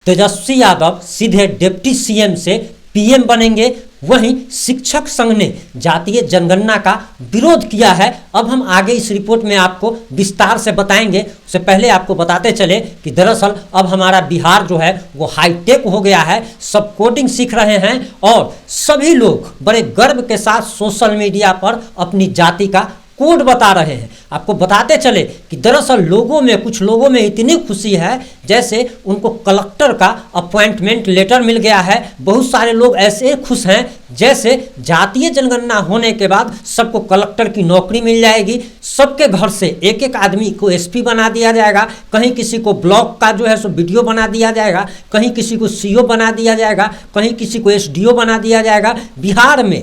तेजस्वी यादव सीधे deputy CM से PM बनेंगे। वहीं शिक्षक संघ ने जातीय जनगणना का विरोध किया है। अब हम आगे इस रिपोर्ट में आपको विस्तार से बताएंगे। उससे पहले आपको बताते चले कि दरअसल अब हमारा बिहार जो है वो हाईटेक हो गया है। सब कोडिंग सीख रहे हैं और सभी लोग बड़े गर्व के साथ सोशल मीडिया पर अपनी जाति का कोड बता रहे हैं। आपको बताते चले कि दरअसल कुछ लोगों में इतनी खुशी है जैसे उनको कलेक्टर का अपॉइंटमेंट लेटर मिल गया है। बहुत सारे लोग ऐसे खुश हैं जैसे जातीय जनगणना होने के बाद सबको कलेक्टर की नौकरी मिल जाएगी। सबके घर से एक एक आदमी को एसपी बना दिया जाएगा, कहीं किसी को ब्लॉक का जो है सो बीडीओ बना दिया जाएगा, कहीं किसी को सीओ बना दिया जाएगा, कहीं किसी को एसडीओ बना दिया जाएगा। बिहार में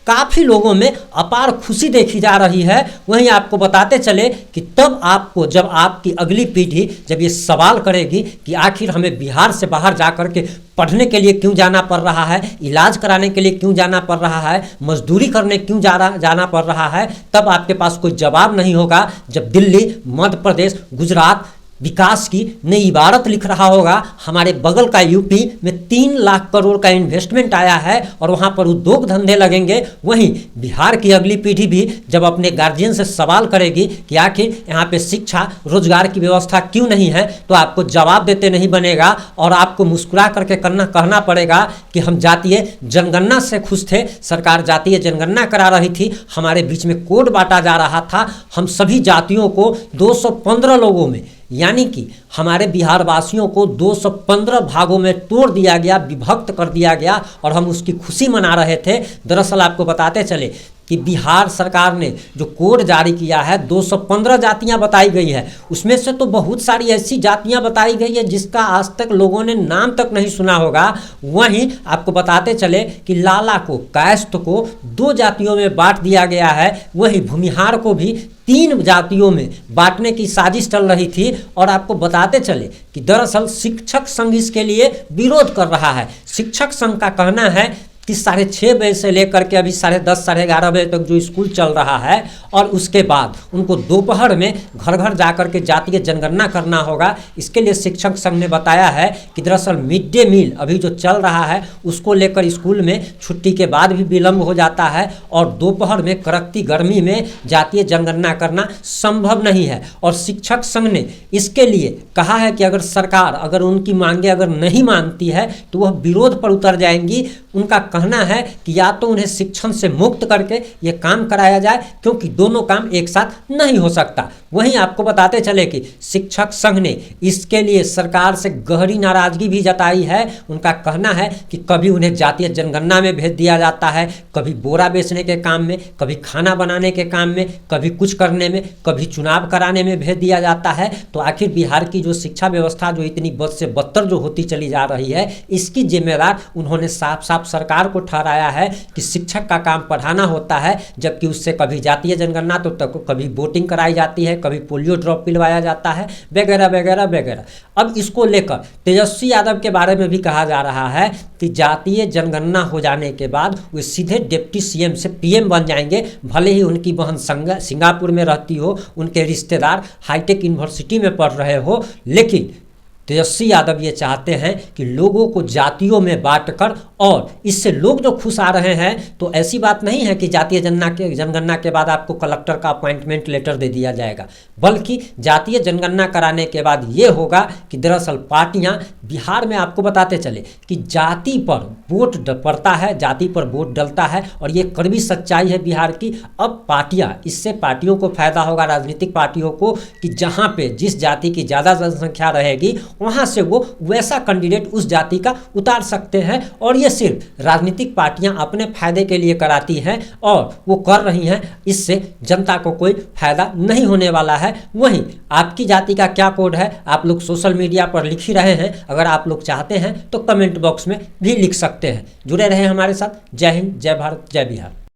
काफ़ी लोगों में अपार खुशी देखी जा रही है। वहीं आपको बताते चले कि तब आपको जब आपकी अगली पीढ़ी जब ये सवाल करेगी कि आखिर हमें बिहार से बाहर जा कर के पढ़ने के लिए क्यों जाना पड़ रहा है, इलाज कराने के लिए क्यों जाना पड़ रहा है, मजदूरी करने क्यों जाना पड़ रहा है, तब आपके पास कोई जवाब नहीं होगा। जब दिल्ली, मध्य प्रदेश, गुजरात विकास की नई इबारत लिख रहा होगा, हमारे बगल का यूपी में 3 लाख करोड़ का इन्वेस्टमेंट आया है और वहाँ पर उद्योग धंधे लगेंगे। वहीं बिहार की अगली पीढ़ी भी जब अपने गार्जियन से सवाल करेगी कि आखिर यहाँ पे शिक्षा रोजगार की व्यवस्था क्यों नहीं है, तो आपको जवाब देते नहीं बनेगा और आपको मुस्कुरा करके कहना पड़ेगा कि हम जातीय जनगणना से खुश थे। सरकार जातीय जनगणना करा रही थी, हमारे बीच में कोड बांटा जा रहा था, हम सभी जातियों को 215 लोगों में यानी कि हमारे बिहार वासियों को 215 भागों में तोड़ दिया गया, विभक्त कर दिया गया और हम उसकी खुशी मना रहे थे। दरअसल आपको बताते चले कि बिहार सरकार ने जो कोड जारी किया है 215 जातियां बताई गई है, उसमें से तो बहुत सारी ऐसी जातियां बताई गई है जिसका आज तक लोगों ने नाम तक नहीं सुना होगा। वहीं आपको बताते चले कि लाला को, कायस्थ को 2 जातियों में बांट दिया गया है। वहीं भूमिहार को भी 3 जातियों में बांटने की साजिश चल रही थी। और आपको बताते चले कि दरअसल शिक्षक संघ इसके लिए विरोध कर रहा है। शिक्षक संघ का कहना है कि 6:30 बजे से लेकर के अभी 10:30 साढ़े 11 बजे तक जो स्कूल चल रहा है और उसके बाद उनको दोपहर में घर घर जाकर के जातीय जनगणना करना होगा। इसके लिए शिक्षक संघ ने बताया है कि दरअसल मिड डे मील अभी जो चल रहा है उसको लेकर स्कूल में छुट्टी के बाद भी विलम्ब हो जाता है और दोपहर में कड़कती गर्मी में जातीय जनगणना करना संभव नहीं है। और शिक्षक संघ ने इसके लिए कहा है कि अगर सरकार उनकी मांगे नहीं मानती है तो वह विरोध पर उतर जाएंगी। उनका कहना है कि या तो उन्हें शिक्षण से मुक्त करके ये काम कराया जाए, क्योंकि दोनों काम एक साथ नहीं हो सकता। वहीं आपको बताते चले कि शिक्षक संघ ने इसके लिए सरकार से गहरी नाराजगी भी जताई है। उनका कहना है कि कभी उन्हें जातीय जनगणना में भेज दिया जाता है, कभी बोरा बेचने के काम में, कभी खाना बनाने के काम में, कभी कुछ करने में, कभी चुनाव कराने में भेज दिया जाता है। तो आखिर बिहार की जो शिक्षा व्यवस्था जो इतनी बद से बदतर जो होती चली जा रही है, इसकी जिम्मेदार उन्होंने साफ साफ सरकार को ठहराया है कि शिक्षक का काम पढ़ाना होता है, जबकि उससे कभी जातीय जनगणना तो कभी वोटिंग कराई जाती है, कभी पोलियो ड्रॉप पिलवाया जाता है, वगैरह वगैरह वगैरह। अब इसको लेकर तेजस्वी यादव के बारे में भी कहा जा रहा है कि जातीय जनगणना हो जाने के बाद वे सीधे डिप्टी सीएम से पीएम बन जाएंगे। भले ही उनकी बहन सिंगापुर में रहती हो, उनके रिश्तेदार हाईटेक यूनिवर्सिटी में पढ़ रहे हो, लेकिन तेजस्वी यादव ये चाहते हैं कि लोगों को जातियों में बांटकर, और इससे लोग जो खुश आ रहे हैं, तो ऐसी बात नहीं है कि जातीय जनगणना के बाद आपको कलेक्टर का अपॉइंटमेंट लेटर दे दिया जाएगा, बल्कि जातीय जनगणना कराने के बाद ये होगा कि दरअसल पार्टियां बिहार में आपको बताते चले कि जाति पर वोट पड़ता है, जाति पर वोट डलता है और ये कड़वी सच्चाई है बिहार की। अब इससे पार्टियों को फायदा होगा, राजनीतिक पार्टियों को, कि जहाँ पे जिस जाति की ज़्यादा जनसंख्या रहेगी वहाँ से वो वैसा कैंडिडेट उस जाति का उतार सकते हैं। और ये सिर्फ राजनीतिक पार्टियां अपने फायदे के लिए कराती हैं और वो कर रही हैं, इससे जनता को कोई फायदा नहीं होने वाला है। वहीं आपकी जाति का क्या कोड है, आप लोग सोशल मीडिया पर लिख ही रहे हैं। अगर आप लोग चाहते हैं तो कमेंट बॉक्स में भी लिख सकते हैं। जुड़े रहें हमारे साथ। जय हिंद, जय भारत, जय बिहार।